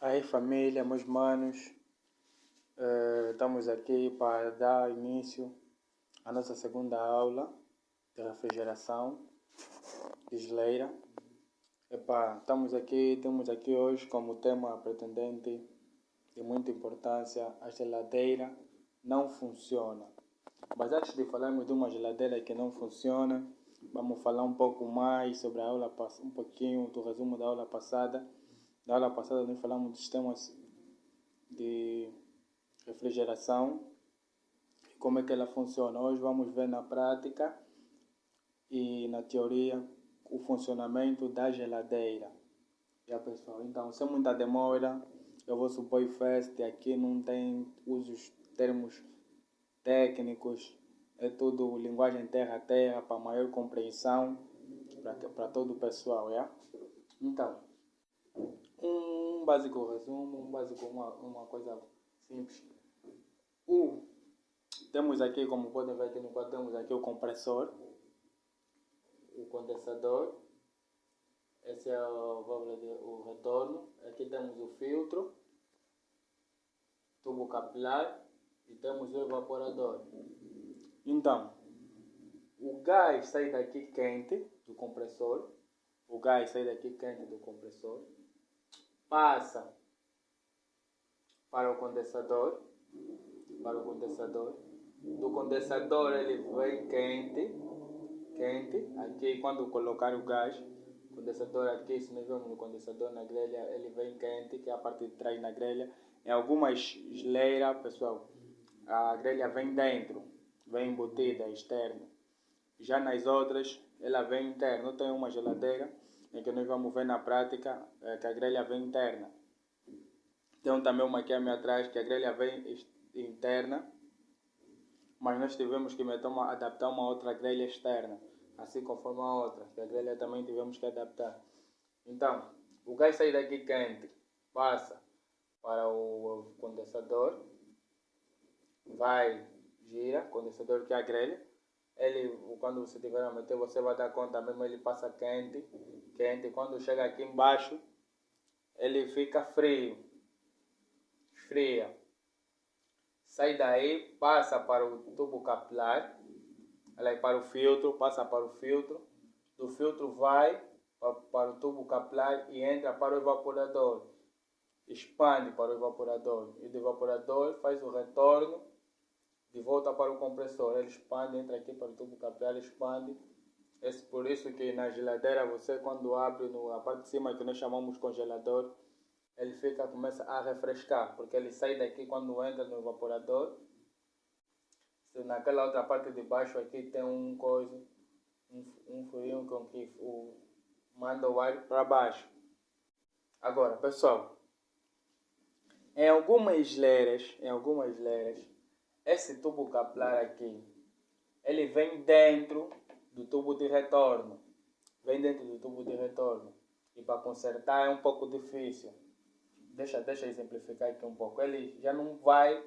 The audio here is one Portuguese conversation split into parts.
Aí família, meus manos, estamos aqui para dar início à nossa segunda aula de refrigeração de geleira. Temos aqui hoje como tema pretendente de muita importância: a geladeira não funciona. Mas antes de falarmos de uma geladeira que não funciona, vamos falar um pouco mais sobre a aula, um pouquinho do resumo da aula passada. Na aula passada nós falamos dos sistemas de refrigeração e como é que ela funciona. Hoje vamos ver na prática e na teoria o funcionamento da geladeira. Pessoal, então sem muita demora, eu vou supor que aqui não tem usos termos técnicos, é tudo linguagem terra a terra para maior compreensão para todo o pessoal, Então, um básico resumo, uma coisa simples. Temos aqui, como podem ver aqui no quadro, temos aqui o compressor, o condensador, esse é o retorno, aqui temos o filtro, tubo capilar e temos o evaporador. Então, o gás sai daqui quente do compressor, passa para o condensador, do condensador ele vem quente, aqui quando colocar o gás, o condensador aqui, se nós vemos no condensador na grelha, ele vem quente, que é a parte de trás na grelha. Em algumas geleiras, pessoal, a grelha vem dentro, vem embutida, externa. Já nas outras, ela vem interna. Não tem uma geladeira em que nós vamos ver na prática que a grelha vem interna. Tem também uma aqui atrás que a grelha vem interna, mas nós tivemos que adaptar uma outra grelha externa, assim conforme a outra, que a grelha também tivemos que adaptar. Então, o gás sai daqui quente, passa para o condensador, gira, condensador que é a grelha. Ele, quando você tiver a meter, você vai dar conta mesmo, ele passa quente, quando chega aqui embaixo, ele fica esfria. Sai daí, passa para o tubo capilar, para o filtro, do filtro vai para o tubo capilar e entra para o evaporador, expande para o evaporador, e do evaporador faz o retorno de volta para o compressor. Ele expande, entra aqui para o tubo capilar, expande. Por isso que na geladeira, você quando abre a parte de cima, que nós chamamos congelador, ele começa a refrescar, porque ele sai daqui quando entra no evaporador. Naquela outra parte de baixo aqui tem um furinho com que manda o ar para baixo. Agora, pessoal, em algumas geleiras, esse tubo capilar aqui, ele vem dentro do tubo de retorno. E para consertar é um pouco difícil. Deixa eu exemplificar aqui um pouco. Ele já não vai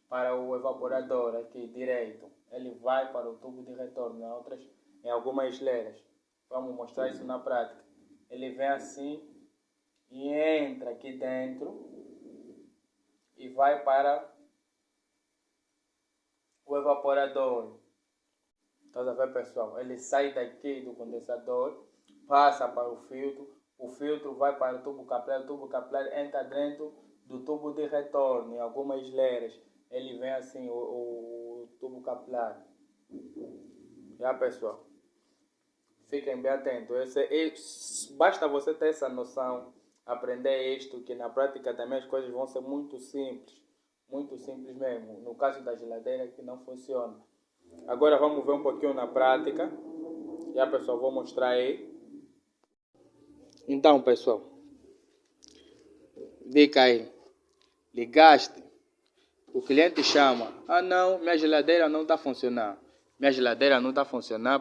para o evaporador aqui direito. Ele vai para o tubo de retorno. Em algumas geleiras. Vamos mostrar isso na prática. Ele vem assim e entra aqui dentro e vai para o evaporador. Tá vendo, pessoal? Ele sai daqui do condensador, passa para o filtro vai para o tubo capilar entra dentro do tubo de retorno. Em algumas geleiras ele vem assim, o tubo capilar. Pessoal, fiquem bem atentos. Basta você ter essa noção, aprender isto, que na prática também as coisas vão ser muito simples mesmo. No caso da geladeira que não funciona. Agora vamos ver um pouquinho na prática. Pessoal, vou mostrar aí. Então, pessoal, dica aí. Ligaste, o cliente chama: não, minha geladeira não está funcionando.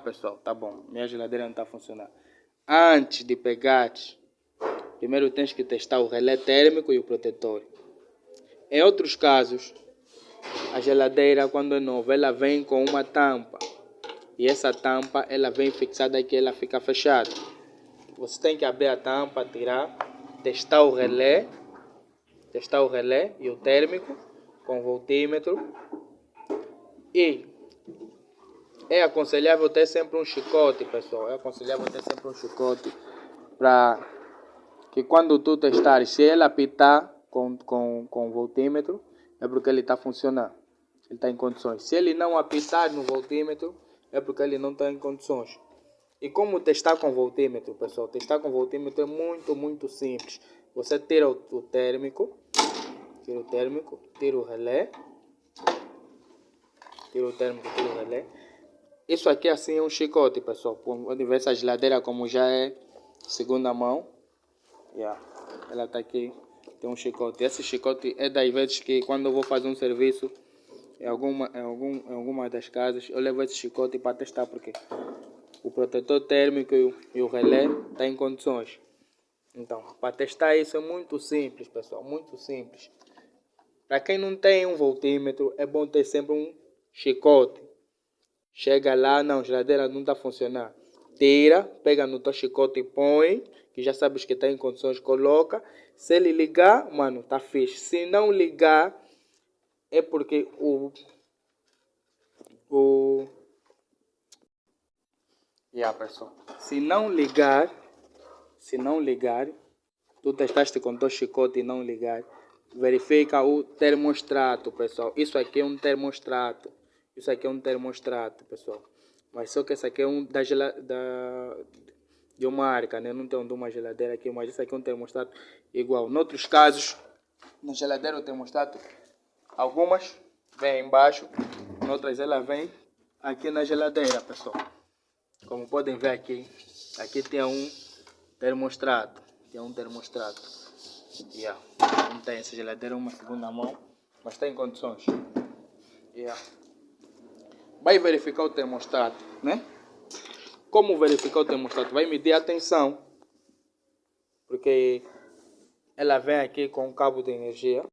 Pessoal, tá bom, minha geladeira não está funcionando. Antes de pegar, primeiro tens que testar o relé térmico e o protetor. Em outros casos, a geladeira, quando é nova, ela vem com uma tampa. E essa tampa, ela vem fixada aqui, ela fica fechada. Você tem que abrir a tampa, tirar, testar o relé testar o relé e o térmico com voltímetro. E é aconselhável ter sempre um chicote, pessoal. É aconselhável ter sempre um chicote para que quando tu testares, se ele apitar com voltímetro, é porque ele está funcionando. Ele está em condições. Se ele não apitar no voltímetro, é porque ele não está em condições. E como testar com voltímetro, pessoal? Testar com voltímetro é muito simples. Você tira o térmico, tira o relé, tira o relé. Isso aqui assim é um chicote, pessoal. Pode ver essa geladeira como já é segunda mão. Ela está aqui, tem um chicote. Esse chicote é das vezes que quando eu vou fazer um serviço em alguma das casas, eu levo esse chicote para testar, porque o protetor térmico e o relé está em condições. Então, para testar isso é muito simples, pessoal, muito simples. Para quem não tem um voltímetro, é bom ter sempre um chicote. Chega lá, não, a geladeira não está funcionando. Tira, pega no teu chicote e põe, que já sabes que está em condições, coloca. Se ele ligar, mano, tá fixe. Se não ligar, é porque pessoal. Se não ligar, tu testaste com teu chicote e não ligar, verifica o termostrato, pessoal. Isso aqui é um termostrato. Pessoal. Mas só que esse aqui é um de uma marca, né? Não tem de uma geladeira aqui, mas isso aqui é um termostrato igual. Noutros casos, na geladeira o termostrato, algumas vêm embaixo, outras ela vem aqui na geladeira, pessoal. Como podem ver aqui tem um termostrato. Não tem essa geladeira, uma segunda mão, mas tem condições. Vai verificar o termostato, né? Como verificar o termostato? Vai medir a tensão, porque ela vem aqui com um cabo de energia.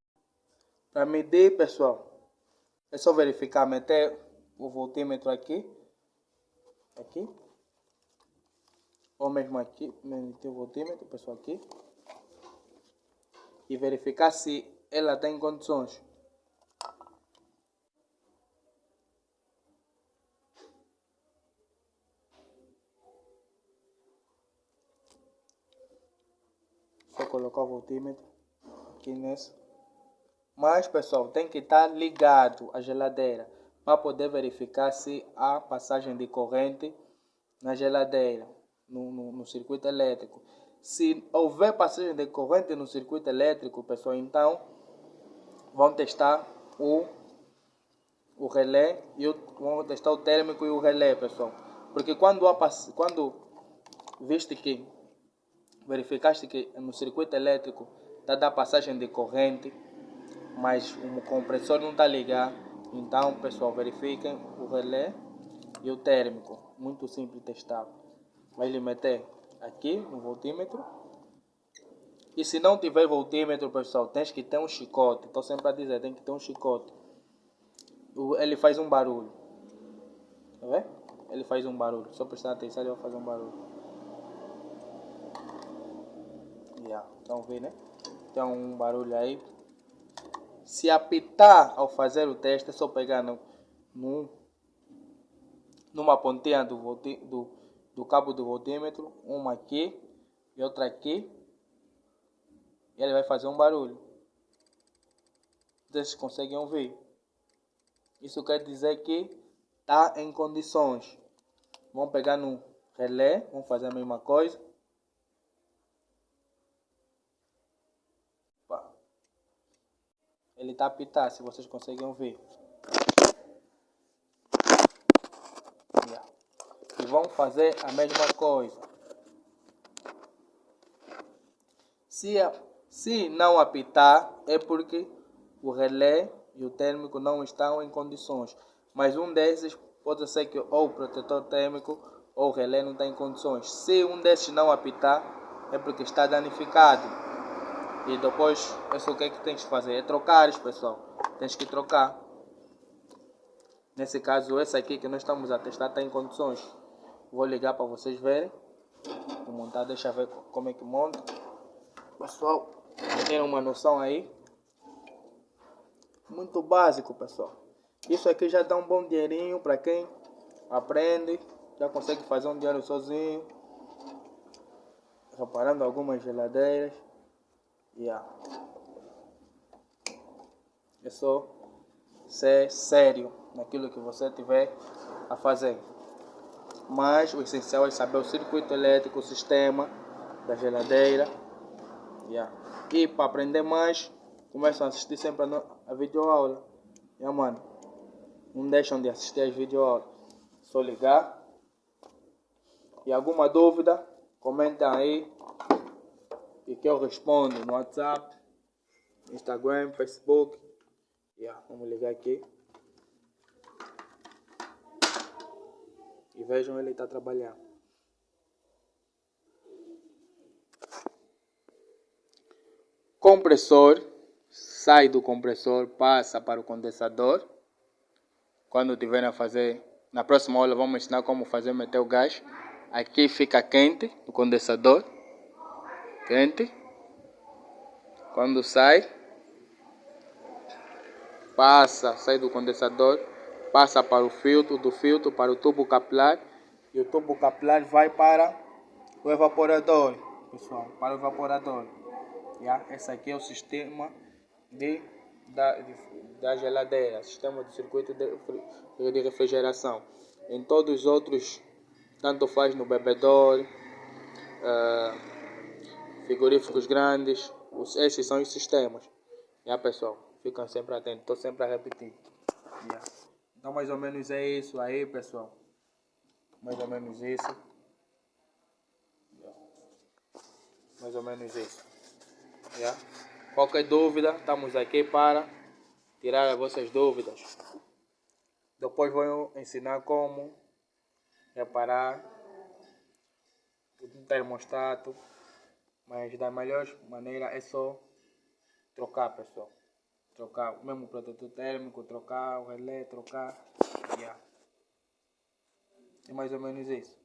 Para medir, pessoal, é só verificar, meter o voltímetro aqui, ou mesmo aqui, meter o voltímetro, pessoal, aqui, e verificar se ela tem condições. Só colocar o voltímetro aqui nesse. Mas, pessoal, tem que estar ligado a geladeira para poder verificar se há passagem de corrente na geladeira, no circuito elétrico. Se houver passagem de corrente no circuito elétrico, pessoal, então vão testar o relé e vão testar o térmico e o relé, pessoal. Porque quando verificaste que no circuito elétrico está a dar passagem de corrente, mas o compressor não está ligado, então, pessoal, verifiquem o relé e o térmico. Muito simples testar. Vai lhe meter aqui no voltímetro. E se não tiver voltímetro, pessoal, tens que ter um chicote. Estou sempre a dizer, tem que ter um chicote. Ele faz um barulho. Tá vendo? Ele faz um barulho. Só prestar atenção, ele vai fazer um barulho. Estão vendo, né? Tem um barulho aí. Se apitar ao fazer o teste, é só pegar numa pontinha do cabo do voltímetro, uma aqui e outra aqui, e ele vai fazer um barulho. Vocês conseguem ouvir? Isso quer dizer que está em condições. Vamos pegar no relé, vamos fazer a mesma coisa. Ele está a apitar, se vocês conseguem ouvir. E vão fazer a mesma coisa. Se não apitar, é porque o relé e o térmico não estão em condições. Mas um desses pode ser que ou o protetor térmico ou o relé não está em condições. Se um desses não apitar, é porque está danificado. E depois, isso o que é que tens que fazer? É trocar, pessoal. Tens que trocar. Nesse caso, esse aqui que nós estamos a testar está em condições. Vou ligar para vocês verem. Vou montar, deixa eu ver como é que monta. Pessoal, tem uma noção aí. Muito básico, pessoal. Isso aqui já dá um bom dinheirinho para quem aprende, já consegue fazer um dinheiro sozinho, reparando algumas geladeiras. É só ser sério naquilo que você tiver a fazer. Mas o essencial é saber o circuito elétrico, o sistema da geladeira. E para aprender mais, começam a assistir sempre a videoaula. Mano, não deixam de assistir as videoaulas. Só ligar. E alguma dúvida, comentem aí. E que eu respondo no WhatsApp, Instagram, Facebook. Vamos ligar aqui. E vejam, ele está trabalhando. Compressor. Sai do compressor, passa para o condensador. Quando tiverem a fazer, na próxima aula vamos ensinar como fazer meter o gás. Aqui fica quente, o condensador. Quente. Quando sai do condensador, passa para o filtro, do filtro para o tubo capilar. E o tubo capilar vai para o evaporador, pessoal, para o evaporador. Esse aqui é o sistema da geladeira, sistema de circuito de refrigeração. Em todos os outros, tanto faz no bebedor, frigoríficos grandes, esses são os sistemas. Pessoal, ficam sempre atentos, estou sempre a repetir. Então mais ou menos é isso aí, pessoal. Mais ou menos isso. Mais ou menos isso. Qualquer dúvida, estamos aqui para tirar as vossas dúvidas. Depois vou ensinar como reparar o termostato, mas da melhor maneira é só trocar, pessoal. Trocar o mesmo protetor térmico, trocar o relé, trocar. É mais ou menos isso.